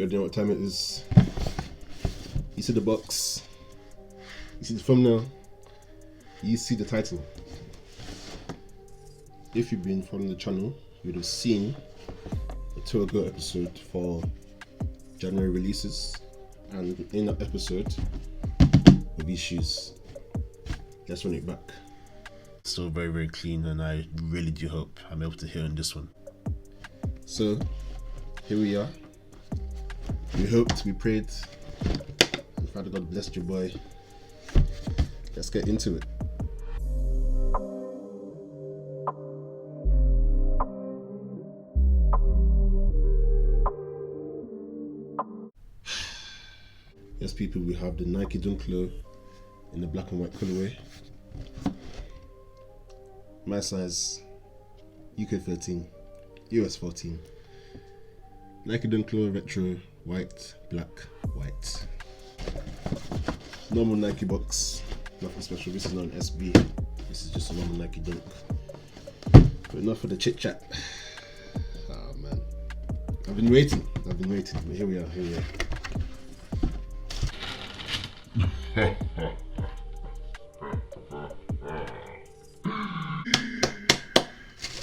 You already know what time it is. You see the box, you see the thumbnail, you see the title. If you've been following the channel, you would have seen the 2 ago episode for January releases, and in that episode with these shoes. Let's run it back. Still very clean, and I really do hope I'm able to hit on this one. So here we are. We hoped, we prayed, and Father God blessed your boy. Let's get into it. Yes, people, we have the Nike Dunk Low in the black and white colorway. My size, UK 13, US 14. Nike Dunk Low retro, white, black, white. Normal Nike box, nothing special. This is not an SB, this is just a normal Nike Dunk. But enough for the chit chat. Oh man, I've been waiting, but here we are.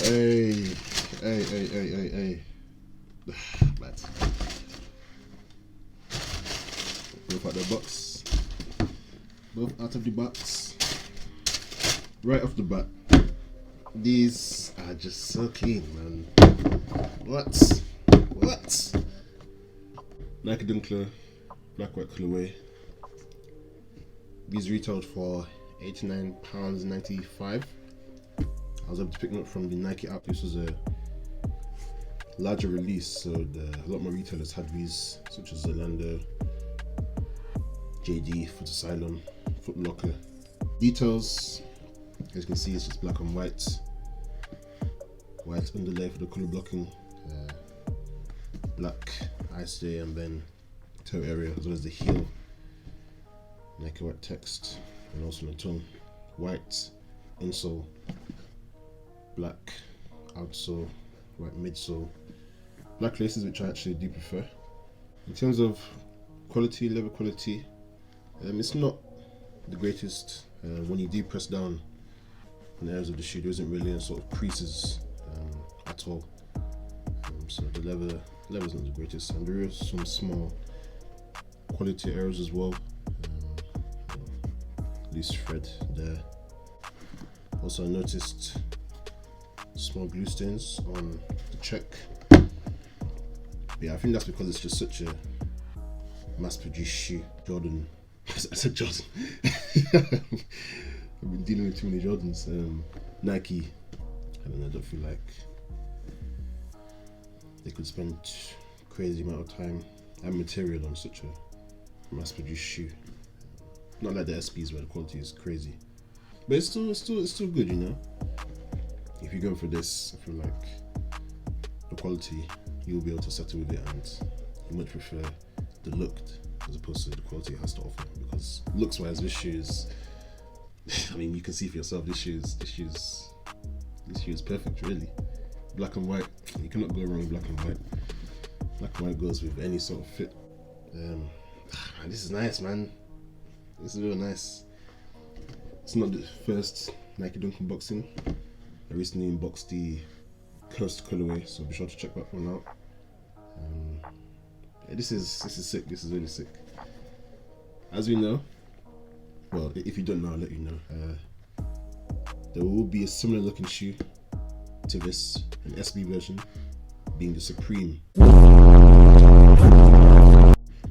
Hey. Mad. Both out the box. Both out of the box. Right off the bat. These are just so clean, man. What? Nike Dunk Low, black white colorway. These retailed for £89.95. I was able to pick them up from the Nike app. This was a larger release, so a lot more retailers had these, such as Zalando, JD, Foot Asylum, Foot Locker. Details, as you can see, it's just black and white. White underlay for the color blocking, black ISA, and then toe area, as well as the heel. Nike white text, and also on the tongue. White insole, black outsole, white midsole, black laces, which I actually do prefer. In terms of quality, leather quality, it's not the greatest. When you do press down on the areas of the shoe, there isn't really any sort of creases at all. So the leather's not the greatest, and there is some small quality errors as well. Loose thread there. Also, I noticed small glue stains on the check. Yeah, I think that's because it's just such a mass-produced shoe. Jordan. I said Jordan. I've been dealing with too many Jordans. Nike, I don't feel like they could spend crazy amount of time and material on such a mass-produced shoe. Not like the SBs where the quality is crazy, but it's still good, you know. If you're going for this, I feel like the quality, you'll be able to settle with it, and you much prefer the look as opposed to the quality it has to offer. Because looks wise, this shoe is, I mean, you can see for yourself, this shoe is perfect, really. Black and white, you cannot go wrong with black and white. Black and white goes with any sort of fit. Man, this is nice, man. This is real nice. It's not the first Nike Dunk unboxing. I recently unboxed the Coast colorway, so be sure to check that one out. Yeah, this is sick. This is really sick. As we know, well, if you don't know, I'll let you know. There will be a similar looking shoe to this, an SB version, being the Supreme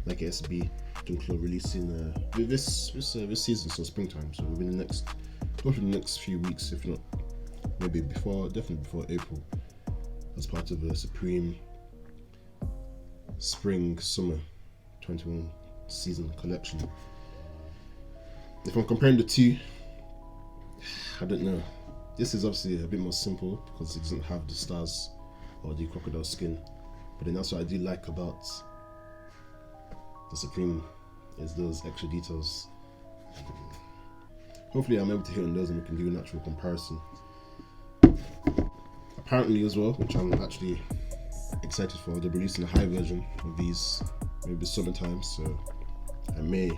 Nike SB Dunk Low, releasing this season, so springtime. So within the next few weeks, if not maybe definitely before April, as part of a Supreme Spring Summer 21 season collection. If I'm comparing the two, I don't know. This is obviously a bit more simple because it doesn't have the stars or the crocodile skin, but then that's what I do like about the Supreme, is those extra details. Hopefully I'm able to hit on those and we can do an actual comparison. Apparently as well, which I'm actually excited for. They're releasing a high version of these maybe summertime, so I may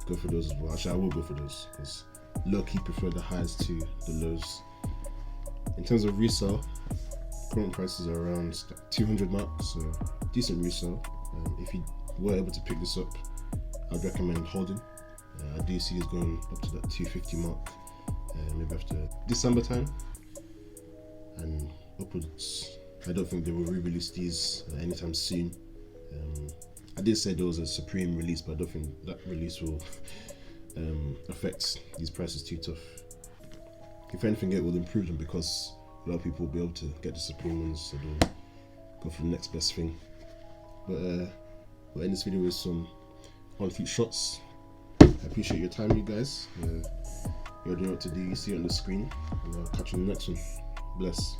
go for those as well. Actually, I will go for those because low-key prefer the highs to the lows. In terms of resale, current prices are around 200 mark, so decent resale. If you were able to pick this up, I'd recommend holding. I do see it's going up to that 250 mark, maybe after December time and upwards. I don't think they will re-release these anytime soon. I did say there was a supreme release, but I don't think that release will affect these prices too tough. If anything, it will improve them because a lot of people will be able to get the supreme ones, so they'll go for the next best thing. But we'll end this video with some on-feet shots. I appreciate your time, you guys. You already know what to do. You see it on the screen, and I'll catch you in the next one. Bless.